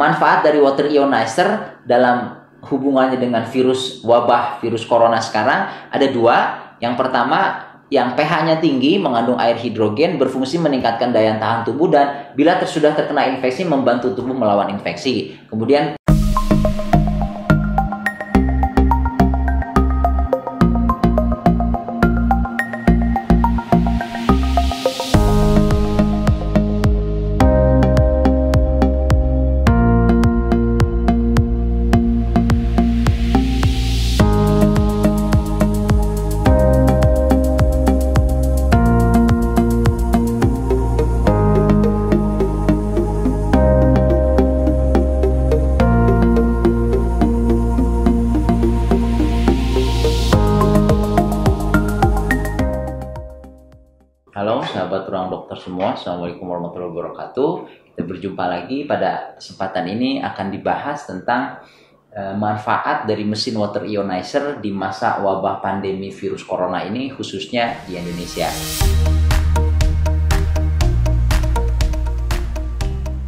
Manfaat dari water ionizer dalam hubungannya dengan wabah virus corona sekarang ada dua. Yang pertama, yang pH-nya tinggi, mengandung air hidrogen, berfungsi meningkatkan daya tahan tubuh dan bila sudah terkena infeksi membantu tubuh melawan infeksi. Kemudian halo sahabat Ruang Dokter semua, Assalamualaikum warahmatullahi wabarakatuh. Kita berjumpa lagi. Pada kesempatan ini akan dibahas tentang manfaat dari mesin water ionizer di masa wabah pandemi virus corona ini, khususnya di Indonesia.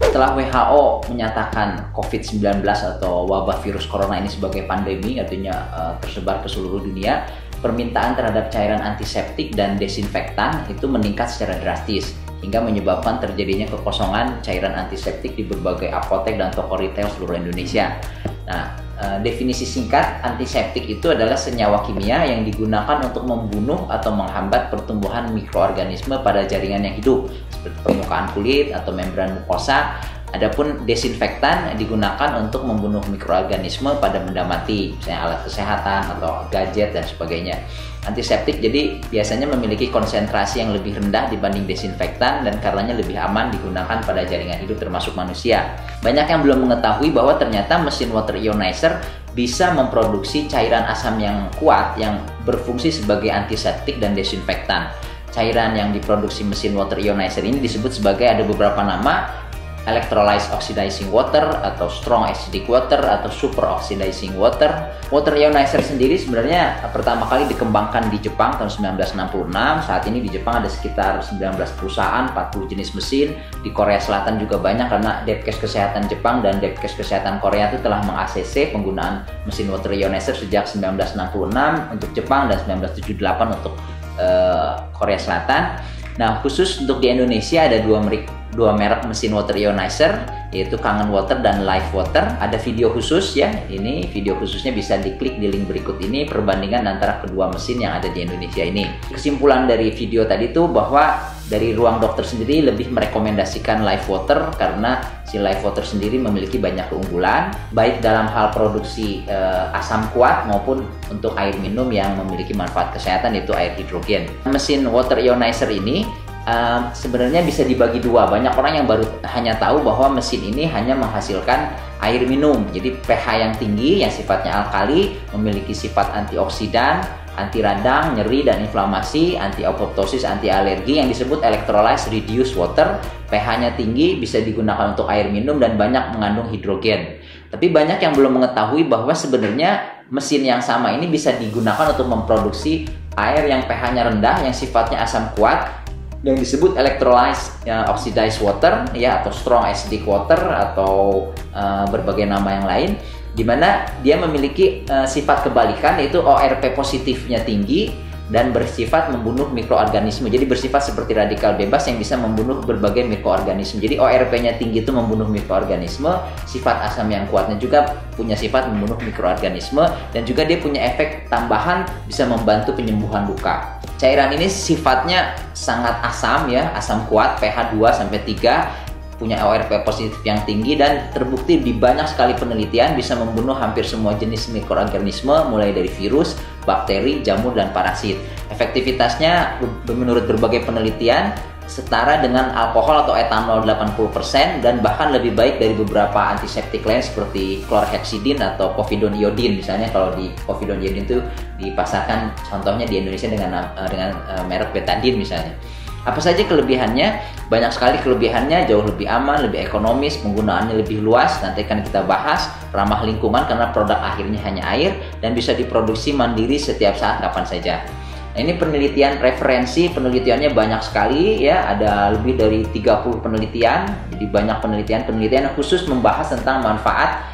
Setelah WHO menyatakan COVID-19 atau wabah virus corona ini sebagai pandemi, artinya tersebar ke seluruh dunia, permintaan terhadap cairan antiseptik dan desinfektan itu meningkat secara drastis hingga menyebabkan terjadinya kekosongan cairan antiseptik di berbagai apotek dan toko retail seluruh Indonesia. Nah, definisi singkat antiseptik itu adalah senyawa kimia yang digunakan untuk membunuh atau menghambat pertumbuhan mikroorganisme pada jaringan yang hidup seperti permukaan kulit atau membran mukosa. Adapun desinfektan digunakan untuk membunuh mikroorganisme pada benda mati, misalnya alat kesehatan atau gadget dan sebagainya. Antiseptik jadi biasanya memiliki konsentrasi yang lebih rendah dibanding desinfektan dan karenanya lebih aman digunakan pada jaringan hidup termasuk manusia. Banyak yang belum mengetahui bahwa ternyata mesin water ionizer bisa memproduksi cairan asam yang kuat yang berfungsi sebagai antiseptik dan desinfektan. Cairan yang diproduksi mesin water ionizer ini disebut sebagai, ada beberapa nama: electrolyzed oxidizing water atau strong acidic water atau super oxidizing water. Water ionizer sendiri sebenarnya pertama kali dikembangkan di Jepang tahun 1966. Saat ini di Jepang ada sekitar 19 perusahaan, 40 jenis mesin. Di Korea Selatan juga banyak karena Depkes Kesehatan Jepang dan Depkes Kesehatan Korea itu telah meng-ACC penggunaan mesin water ionizer sejak 1966 untuk Jepang dan 1978 untuk Korea Selatan. Nah, khusus untuk di Indonesia ada dua merek mesin water ionizer, yaitu Kangen Water dan Life Water. Ada video khusus ya, ini video khususnya bisa diklik di link berikut ini, perbandingan antara kedua mesin yang ada di Indonesia ini. Kesimpulan dari video tadi tuh bahwa dari Ruang Dokter sendiri lebih merekomendasikan Life Water karena si Life Water sendiri memiliki banyak keunggulan, baik dalam hal produksi asam kuat maupun untuk air minum yang memiliki manfaat kesehatan, yaitu air hidrogen. Mesin water ionizer ini sebenarnya bisa dibagi dua. Banyak orang yang baru hanya tahu bahwa mesin ini hanya menghasilkan air minum. Jadi pH yang tinggi yang sifatnya alkali, memiliki sifat antioksidan, anti radang, nyeri dan inflamasi, anti apoptosis, anti alergi, yang disebut electrolyzed reduced water. pH-nya tinggi, bisa digunakan untuk air minum dan banyak mengandung hidrogen. Tapi banyak yang belum mengetahui bahwa sebenarnya mesin yang sama ini bisa digunakan untuk memproduksi air yang pH-nya rendah, yang sifatnya asam kuat, yang disebut electrolyzed oxidized water ya, atau strong acidic water atau berbagai nama yang lain, di mana dia memiliki sifat kebalikan, yaitu ORP positifnya tinggi dan bersifat membunuh mikroorganisme. Jadi bersifat seperti radikal bebas yang bisa membunuh berbagai mikroorganisme. Jadi ORP-nya tinggi itu membunuh mikroorganisme, sifat asam yang kuatnya juga punya sifat membunuh mikroorganisme, dan juga dia punya efek tambahan bisa membantu penyembuhan luka. Cairan ini sifatnya sangat asam ya, asam kuat, pH 2-3, punya ORP positif yang tinggi dan terbukti di banyak sekali penelitian bisa membunuh hampir semua jenis mikroorganisme mulai dari virus, bakteri, jamur, dan parasit. Efektivitasnya menurut berbagai penelitian setara dengan alkohol atau etanol 80% dan bahkan lebih baik dari beberapa antiseptik lain seperti chlorhexidine atau povidone iodine. Misalnya kalau di povidone iodine itu dipasarkan contohnya di Indonesia dengan merek betadine misalnya. Apa saja kelebihannya? Banyak sekali kelebihannya, jauh lebih aman, lebih ekonomis, penggunaannya lebih luas, nanti akan kita bahas, ramah lingkungan karena produk akhirnya hanya air dan bisa diproduksi mandiri setiap saat kapan saja. Nah, ini penelitian referensi, penelitiannya banyak sekali ya, ada lebih dari 30 penelitian. Jadi banyak penelitian yang khusus membahas tentang manfaat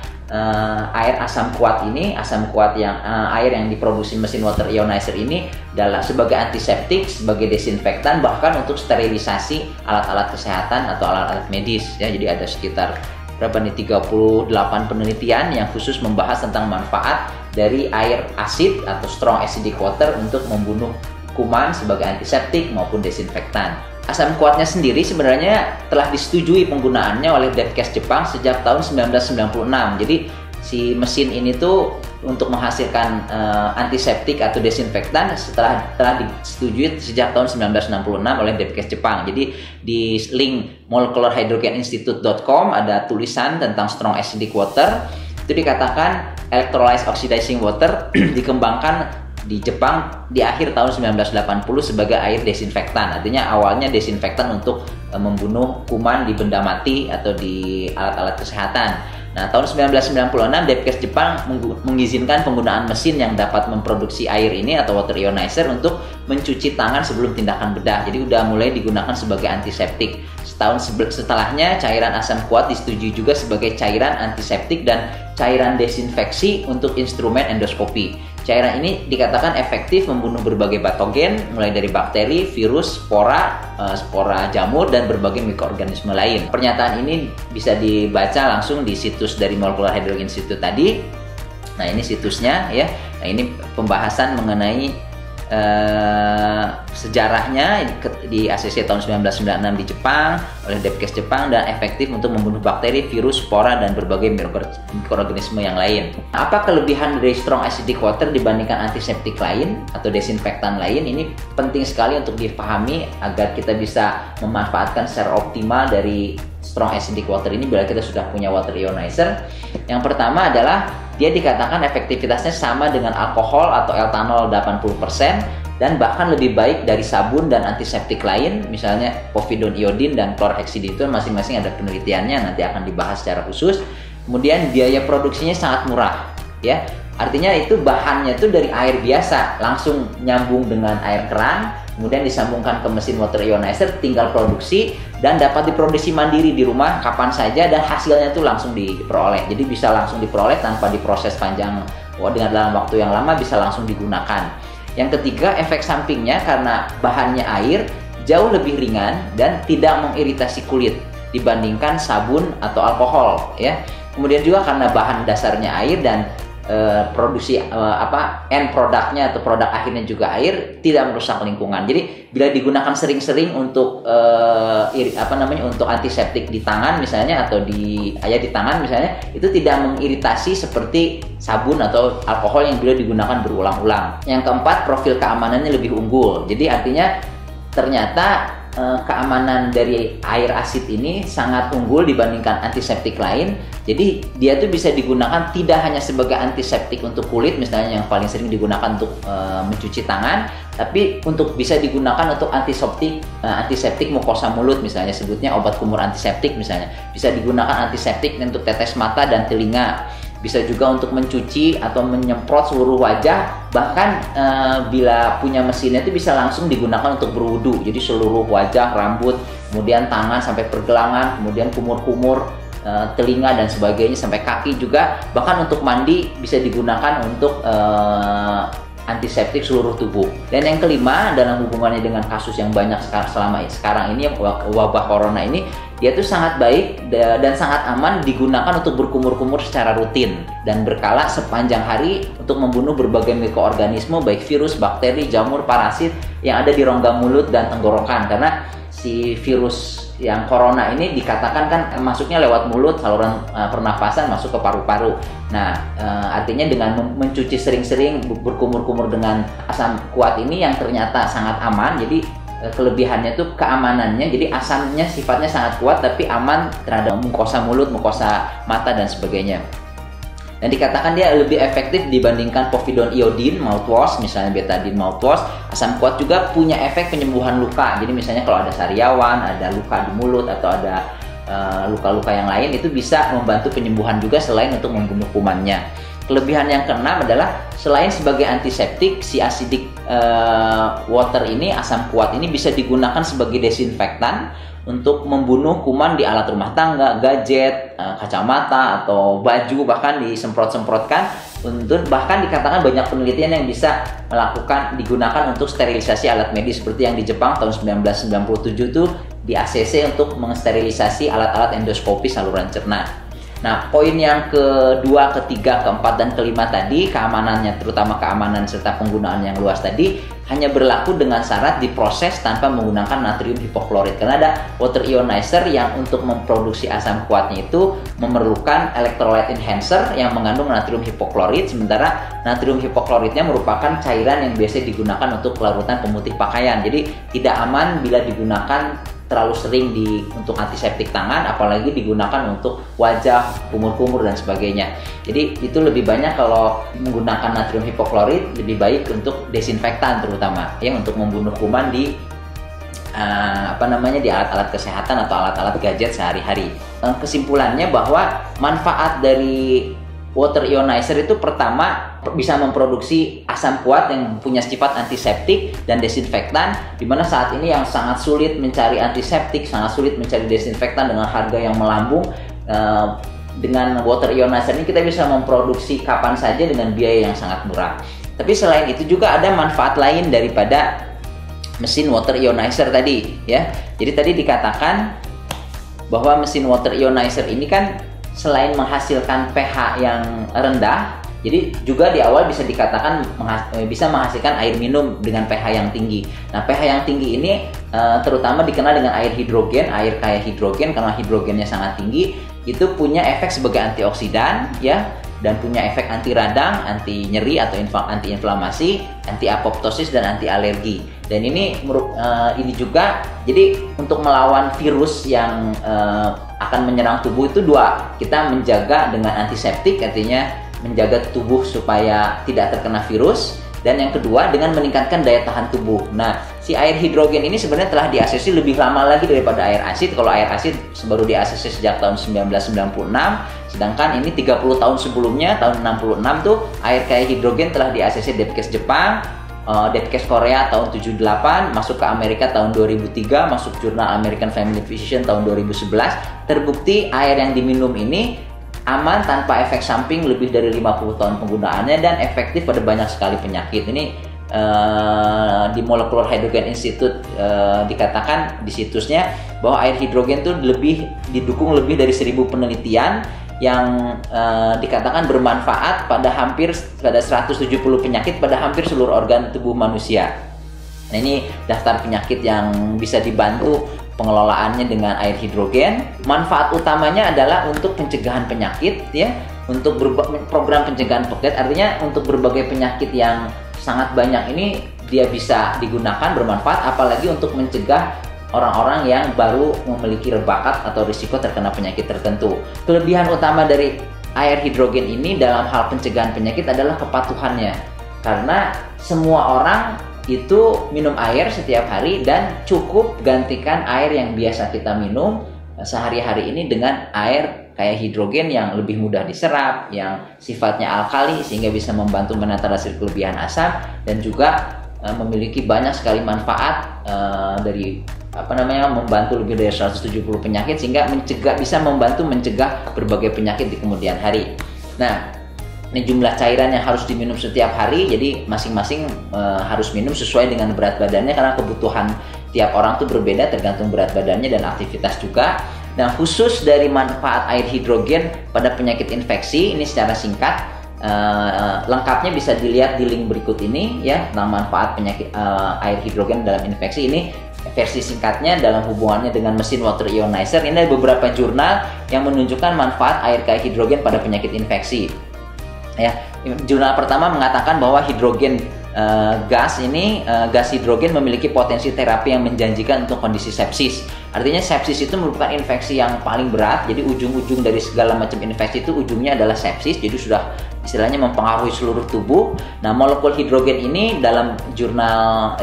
air asam kuat ini, air yang diproduksi mesin water ionizer ini sebagai antiseptik, sebagai desinfektan, bahkan untuk sterilisasi alat-alat kesehatan atau alat-alat medis ya. Jadi ada sekitar 38 penelitian yang khusus membahas tentang manfaat dari air asid atau strong acidic water untuk membunuh kuman sebagai antiseptik maupun desinfektan. Asam kuatnya sendiri sebenarnya telah disetujui penggunaannya oleh Depkes Jepang sejak tahun 1996. Jadi si mesin ini tuh untuk menghasilkan antiseptik atau desinfektan telah disetujui sejak tahun 1966 oleh Depkes Jepang. Jadi di link molecularhydrogeninstitute.com ada tulisan tentang strong acidic water. Itu dikatakan electrolyzed oxidizing water dikembangkan di Jepang di akhir tahun 1980 sebagai air desinfektan. Artinya awalnya desinfektan untuk membunuh kuman di benda mati atau di alat-alat kesehatan. Nah, tahun 1996 Depkes Jepang mengizinkan penggunaan mesin yang dapat memproduksi air ini atau water ionizer untuk mencuci tangan sebelum tindakan bedah. Jadi udah mulai digunakan sebagai antiseptik. Setahun setelahnya cairan asam kuat disetujui juga sebagai cairan antiseptik dan cairan desinfeksi untuk instrumen endoskopi. Cairan ini dikatakan efektif membunuh berbagai patogen, mulai dari bakteri, virus, spora jamur, dan berbagai mikroorganisme lain. Pernyataan ini bisa dibaca langsung di situs dari Molecular Hydrogen Institute tadi. Nah, ini situsnya ya. Nah, ini pembahasan mengenai sejarahnya di ACC tahun 1996 di Jepang oleh Depkes Jepang dan efektif untuk membunuh bakteri, virus, spora, dan berbagai mikroorganisme yang lain. Apa kelebihan dari strong acidic water dibandingkan antiseptik lain atau desinfektan lain? Ini penting sekali untuk dipahami agar kita bisa memanfaatkan secara optimal dari strong acidic water ini bila kita sudah punya water ionizer. Yang pertama adalah dia dikatakan efektivitasnya sama dengan alkohol atau etanol 80% dan bahkan lebih baik dari sabun dan antiseptik lain, misalnya povidone iodine dan chlorhexidine. Itu masing-masing ada penelitiannya, nanti akan dibahas secara khusus. Kemudian biaya produksinya sangat murah ya. Artinya itu bahannya itu dari air biasa langsung nyambung dengan air keran, kemudian disambungkan ke mesin water ionizer, tinggal produksi dan dapat diproduksi mandiri di rumah kapan saja dan hasilnya itu langsung diperoleh. Jadi bisa langsung diperoleh tanpa diproses panjang dengan dalam waktu yang lama, bisa langsung digunakan. Yang ketiga, efek sampingnya karena bahannya air jauh lebih ringan dan tidak mengiritasi kulit dibandingkan sabun atau alkohol ya. Kemudian juga karena bahan dasarnya air dan end produknya atau produk akhirnya juga air, tidak merusak lingkungan. Jadi bila digunakan sering-sering untuk untuk antiseptik di tangan misalnya atau di tangan misalnya, itu tidak mengiritasi seperti sabun atau alkohol yang bila digunakan berulang-ulang. Yang keempat, profil keamanannya lebih unggul. Jadi artinya ternyata keamanan dari air asid ini sangat unggul dibandingkan antiseptik lain. Jadi dia tuh bisa digunakan tidak hanya sebagai antiseptik untuk kulit misalnya yang paling sering digunakan untuk mencuci tangan, tapi untuk bisa digunakan untuk antiseptik mukosa mulut misalnya, sebutnya obat kumur antiseptik misalnya. Bisa digunakan antiseptik untuk tetes mata dan telinga. Bisa juga untuk mencuci atau menyemprot seluruh wajah, bahkan bila punya mesinnya itu bisa langsung digunakan untuk berwudu. Jadi seluruh wajah, rambut, kemudian tangan sampai pergelangan, kemudian kumur-kumur, telinga dan sebagainya sampai kaki juga, bahkan untuk mandi bisa digunakan untuk antiseptik seluruh tubuh. Dan yang kelima, dalam hubungannya dengan kasus yang banyak sekarang ini wabah corona ini, dia tuh sangat baik dan sangat aman digunakan untuk berkumur-kumur secara rutin dan berkala sepanjang hari untuk membunuh berbagai mikroorganisme baik virus, bakteri, jamur, parasit yang ada di rongga mulut dan tenggorokan. Karena si virus yang corona ini dikatakan kan masuknya lewat mulut, saluran pernafasan masuk ke paru-paru. Nah, artinya dengan mencuci sering-sering berkumur-kumur dengan asam kuat ini yang ternyata sangat aman. Jadi kelebihannya tuh keamanannya, jadi asamnya sifatnya sangat kuat tapi aman terhadap mukosa mulut, mukosa mata dan sebagainya. Dan dikatakan dia lebih efektif dibandingkan povidone iodine mouthwash, misalnya betadine mouthwash. Asam kuat juga punya efek penyembuhan luka. Jadi misalnya kalau ada sariawan, ada luka di mulut atau ada luka-luka yang lain, itu bisa membantu penyembuhan juga selain untuk membunuh kumannya. Kelebihan yang keenam adalah selain sebagai antiseptik, si acidic water ini, asam kuat ini bisa digunakan sebagai desinfektan untuk membunuh kuman di alat rumah tangga, gadget, kacamata, atau baju, bahkan disemprot-semprotkan. Bahkan dikatakan banyak penelitian yang bisa digunakan untuk sterilisasi alat medis, seperti yang di Jepang tahun 1997 tuh di ACC untuk mensterilisasi alat-alat endoskopi saluran cerna. Nah, poin yang kedua, ketiga, keempat, dan kelima tadi, keamanannya, terutama keamanan serta penggunaan yang luas tadi, hanya berlaku dengan syarat diproses tanpa menggunakan natrium hipoklorit. Karena ada water ionizer yang untuk memproduksi asam kuatnya itu memerlukan electrolyte enhancer yang mengandung natrium hipoklorit, sementara natrium hipokloritnya merupakan cairan yang biasa digunakan untuk larutan pemutih pakaian. Jadi tidak aman bila digunakan terlalu sering untuk antiseptik tangan, apalagi digunakan untuk wajah, kumur-kumur, dan sebagainya. Jadi itu lebih banyak kalau menggunakan natrium hipoklorit, lebih baik untuk desinfektan terutama, ya, untuk membunuh kuman di di alat-alat kesehatan atau alat-alat gadget sehari-hari. Kesimpulannya bahwa manfaat dari water ionizer itu pertama bisa memproduksi asam kuat yang punya sifat antiseptik dan desinfektan, di mana saat ini yang sangat sulit mencari antiseptik, sangat sulit mencari desinfektan dengan harga yang melambung. Dengan water ionizer ini kita bisa memproduksi kapan saja dengan biaya yang sangat murah. Tapi selain itu juga ada manfaat lain daripada mesin water ionizer tadi, ya. Jadi tadi dikatakan bahwa mesin water ionizer ini kan selain menghasilkan pH yang rendah, jadi juga di awal bisa dikatakan bisa menghasilkan air minum dengan pH yang tinggi. Nah, pH yang tinggi ini terutama dikenal dengan air hidrogen, air kaya hidrogen, karena hidrogennya sangat tinggi, itu punya efek sebagai antioksidan, ya, dan punya efek anti radang, anti nyeri atau anti inflamasi, anti apoptosis, dan anti alergi. Dan ini juga, jadi untuk melawan virus yang akan menyerang tubuh itu dua, kita menjaga dengan antiseptik, artinya menjaga tubuh supaya tidak terkena virus, dan yang kedua dengan meningkatkan daya tahan tubuh. Nah, si air hidrogen ini sebenarnya telah di-ACC lebih lama lagi daripada air asid. Kalau air asid baru di-ACC sejak tahun 1996, sedangkan ini 30 tahun sebelumnya, tahun 66 tuh air kaya hidrogen telah di-ACC Depkes Jepang, Depkes Korea tahun 78, masuk ke Amerika tahun 2003, masuk jurnal American Family Physician tahun 2011. Terbukti air yang diminum ini aman tanpa efek samping lebih dari 50 tahun penggunaannya dan efektif pada banyak sekali penyakit. Ini di Molecular Hydrogen Institute dikatakan di situsnya bahwa air hidrogen itu didukung lebih dari 1000 penelitian yang dikatakan bermanfaat pada 170 penyakit pada hampir seluruh organ tubuh manusia. Nah, ini daftar penyakit yang bisa dibantu pengelolaannya dengan air hidrogen. Manfaat utamanya adalah untuk pencegahan penyakit, ya, untuk program pencegahan penyakit, artinya untuk berbagai penyakit yang sangat banyak ini dia bisa digunakan, bermanfaat, apalagi untuk mencegah orang-orang yang baru memiliki bakat atau risiko terkena penyakit tertentu. Kelebihan utama dari air hidrogen ini dalam hal pencegahan penyakit adalah kepatuhannya, karena semua orang itu minum air setiap hari dan cukup gantikan air yang biasa kita minum sehari-hari ini dengan air kayak hidrogen yang lebih mudah diserap, yang sifatnya alkali sehingga bisa membantu menetralisir kelebihan asam, dan juga memiliki banyak sekali manfaat dari membantu lebih dari 170 penyakit, sehingga bisa membantu mencegah berbagai penyakit di kemudian hari. Nah, ini jumlah cairan yang harus diminum setiap hari, jadi masing-masing harus minum sesuai dengan berat badannya, karena kebutuhan tiap orang tuh berbeda tergantung berat badannya dan aktivitas juga. Nah, khusus dari manfaat air hidrogen pada penyakit infeksi, ini secara singkat, lengkapnya bisa dilihat di link berikut ini, ya, tentang manfaat penyakit air hidrogen dalam infeksi. Ini versi singkatnya dalam hubungannya dengan mesin water ionizer. Ini ada beberapa jurnal yang menunjukkan manfaat air kaya hidrogen pada penyakit infeksi. Ya, jurnal pertama mengatakan bahwa hidrogen gas hidrogen memiliki potensi terapi yang menjanjikan untuk kondisi sepsis. Artinya sepsis itu merupakan infeksi yang paling berat. Jadi ujung-ujung dari segala macam infeksi itu ujungnya adalah sepsis. Jadi sudah istilahnya mempengaruhi seluruh tubuh. Nah, molekul hidrogen ini dalam jurnal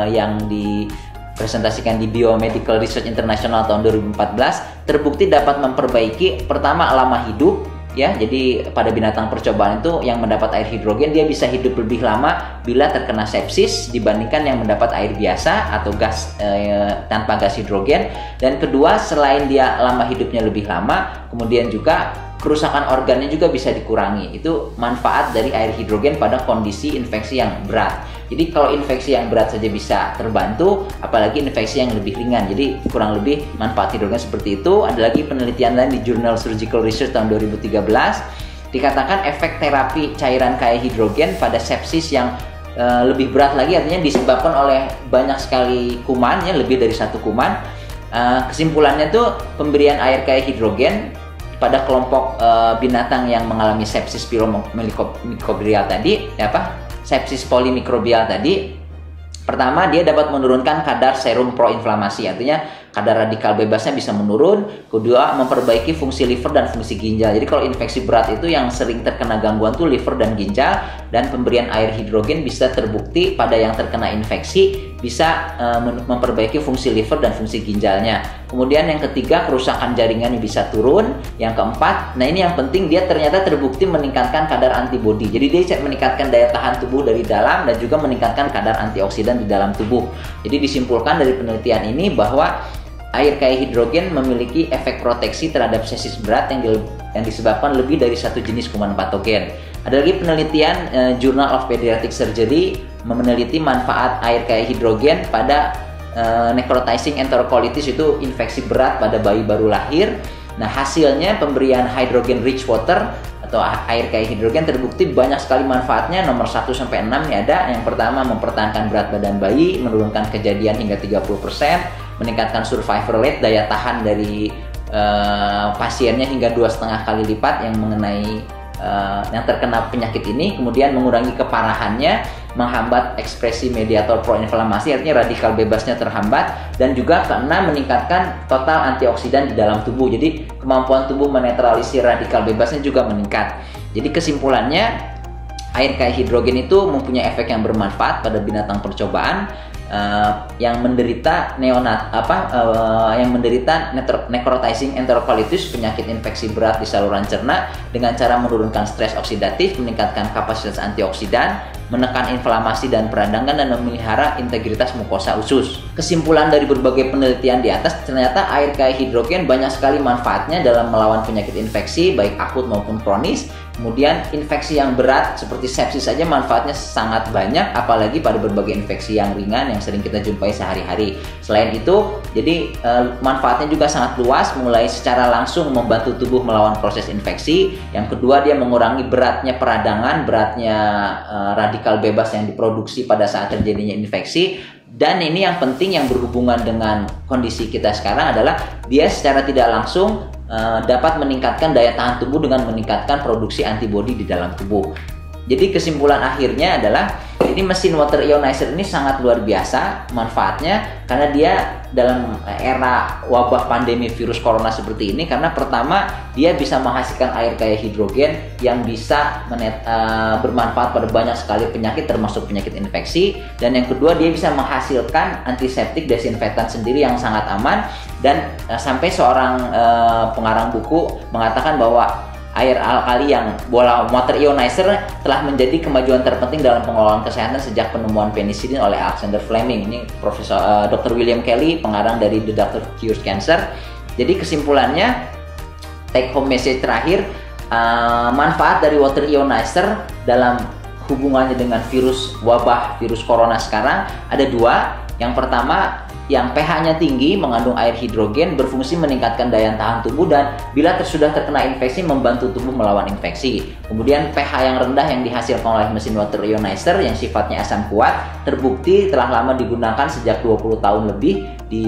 yang dipresentasikan di Biomedical Research International tahun 2014 terbukti dapat memperbaiki pertama lama hidup, ya. Jadi pada binatang percobaan itu yang mendapat air hidrogen dia bisa hidup lebih lama bila terkena sepsis dibandingkan yang mendapat air biasa atau gas tanpa gas hidrogen. Dan kedua, selain dia lama hidupnya lebih lama, kemudian juga kerusakan organnya juga bisa dikurangi. Itu manfaat dari air hidrogen pada kondisi infeksi yang berat. Jadi kalau infeksi yang berat saja bisa terbantu, apalagi infeksi yang lebih ringan. Jadi kurang lebih manfaat hidrogen seperti itu. Ada lagi penelitian lain di Journal Surgical Research tahun 2013. Dikatakan efek terapi cairan kaya hidrogen pada sepsis yang lebih berat lagi, artinya disebabkan oleh banyak sekali kuman, ya, lebih dari satu kuman. Kesimpulannya tuh pemberian air kaya hidrogen pada kelompok binatang yang mengalami sepsis pielomikrobial tadi, sepsis polimikrobial tadi, pertama dia dapat menurunkan kadar serum proinflamasi, artinya kadar radikal bebasnya bisa menurun. Kedua, memperbaiki fungsi liver dan fungsi ginjal. Jadi kalau infeksi berat itu yang sering terkena gangguan tuh liver dan ginjal, dan pemberian air hidrogen bisa terbukti pada yang terkena infeksi bisa memperbaiki fungsi liver dan fungsi ginjalnya. Kemudian yang ketiga, kerusakan jaringannya bisa turun. Yang keempat, nah ini yang penting, dia ternyata terbukti meningkatkan kadar antibodi. Jadi dia meningkatkan daya tahan tubuh dari dalam dan juga meningkatkan kadar antioksidan di dalam tubuh. Jadi disimpulkan dari penelitian ini bahwa air kaya hidrogen memiliki efek proteksi terhadap sepsis berat yang disebabkan lebih dari satu jenis kuman patogen. Ada lagi penelitian Journal of Pediatric Surgery meneliti manfaat air kaya hidrogen pada necrotizing enterocolitis, itu infeksi berat pada bayi baru lahir. Nah, hasilnya pemberian hydrogen rich water atau air kaya hidrogen terbukti banyak sekali manfaatnya. Nomor 1 sampai 6 nih ada. Yang pertama, mempertahankan berat badan bayi, menurunkan kejadian hingga 30%, meningkatkan survival rate, daya tahan dari pasiennya hingga 2,5 kali lipat yang mengenai yang terkena penyakit ini. Kemudian mengurangi keparahannya, menghambat ekspresi mediator proinflamasi, artinya radikal bebasnya terhambat. Dan juga keenam, meningkatkan total antioksidan di dalam tubuh. Jadi kemampuan tubuh menetralisir radikal bebasnya juga meningkat. Jadi kesimpulannya, air kaya hidrogen itu mempunyai efek yang bermanfaat pada binatang percobaan yang menderita necrotizing enterocolitis, penyakit infeksi berat di saluran cerna, dengan cara menurunkan stres oksidatif, meningkatkan kapasitas antioksidan, menekan inflamasi dan peradangan, dan memelihara integritas mukosa usus. Kesimpulan dari berbagai penelitian di atas, ternyata air kaya hidrogen banyak sekali manfaatnya dalam melawan penyakit infeksi baik akut maupun kronis. Kemudian infeksi yang berat seperti sepsis saja manfaatnya sangat banyak, apalagi pada berbagai infeksi yang ringan yang sering kita jumpai sehari-hari. Selain itu, jadi manfaatnya juga sangat luas, mulai secara langsung membantu tubuh melawan proses infeksi. Yang kedua, dia mengurangi beratnya peradangan, beratnya radikal bebas yang diproduksi pada saat terjadinya infeksi. Dan ini yang penting yang berhubungan dengan kondisi kita sekarang adalah dia secara tidak langsung dapat meningkatkan daya tahan tubuh dengan meningkatkan produksi antibodi di dalam tubuh. Jadi kesimpulan akhirnya adalah ini mesin water ionizer ini sangat luar biasa manfaatnya, karena dia dalam era wabah pandemi virus corona seperti ini, karena pertama dia bisa menghasilkan air kaya hidrogen yang bisa bermanfaat pada banyak sekali penyakit termasuk penyakit infeksi, dan yang kedua dia bisa menghasilkan antiseptik desinfektan sendiri yang sangat aman. Dan sampai seorang pengarang buku mengatakan bahwa air alkali yang water ionizer telah menjadi kemajuan terpenting dalam pengelolaan kesehatan sejak penemuan penisilin oleh Alexander Fleming. Ini Dr. William Kelly, pengarang dari The Doctor Cures Cancer. Jadi kesimpulannya, take home message terakhir, manfaat dari water ionizer dalam hubungannya dengan wabah virus corona sekarang ada dua. Yang pertama, yang pH-nya tinggi, mengandung air hidrogen, berfungsi meningkatkan daya tahan tubuh, dan bila sudah terkena infeksi membantu tubuh melawan infeksi. Kemudian pH yang rendah yang dihasilkan oleh mesin water ionizer yang sifatnya asam kuat terbukti telah lama digunakan sejak 20 tahun lebih di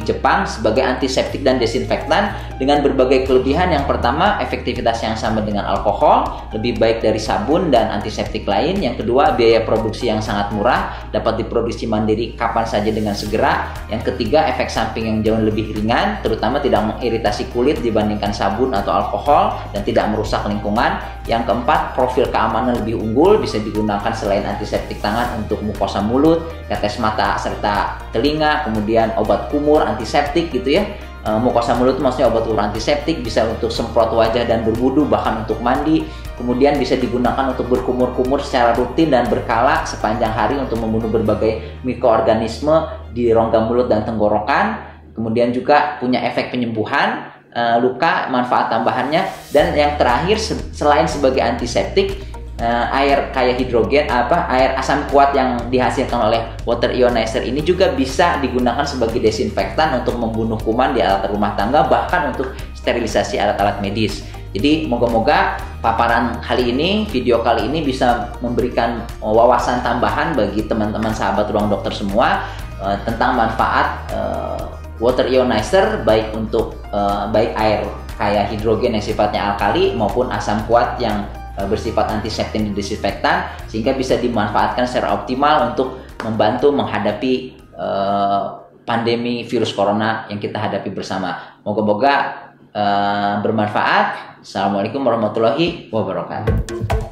Jepang sebagai antiseptik dan desinfektan dengan berbagai kelebihan. Yang pertama, efektivitas yang sama dengan alkohol, lebih baik dari sabun dan antiseptik lain. Yang kedua, biaya produksi yang sangat murah, dapat diproduksi mandiri kapan saja dengan segera. Yang ketiga, efek samping yang jauh lebih ringan, terutama tidak mengiritasi kulit dibandingkan sabun atau alkohol dan tidak merusak lingkungan. Yang keempat, profil keamanan lebih unggul, bisa digunakan selain antiseptik tangan untuk mukosa mulut, tetes mata serta telinga, kemudian obat kumur, antiseptik gitu ya. mukosa mulut maksudnya obat urut antiseptik, bisa untuk semprot wajah dan berwudu, bahkan untuk mandi. Kemudian bisa digunakan untuk berkumur-kumur secara rutin dan berkala sepanjang hari untuk membunuh berbagai mikroorganisme di rongga mulut dan tenggorokan. Kemudian juga punya efek penyembuhan luka, manfaat tambahannya. Dan yang terakhir, selain sebagai antiseptik, air kaya hidrogen, air asam kuat yang dihasilkan oleh water ionizer ini juga bisa digunakan sebagai desinfektan untuk membunuh kuman di alat rumah tangga, bahkan untuk sterilisasi alat-alat medis. Jadi moga-moga paparan kali ini, video kali ini bisa memberikan wawasan tambahan bagi teman-teman sahabat Ruang Dokter semua tentang manfaat water ionizer, baik untuk baik air kaya hidrogen yang sifatnya alkali maupun asam kuat yang bersifat antiseptik dan desinfektan, sehingga bisa dimanfaatkan secara optimal untuk membantu menghadapi pandemi virus corona yang kita hadapi bersama. Moga-moga bermanfaat. Assalamualaikum warahmatullahi wabarakatuh.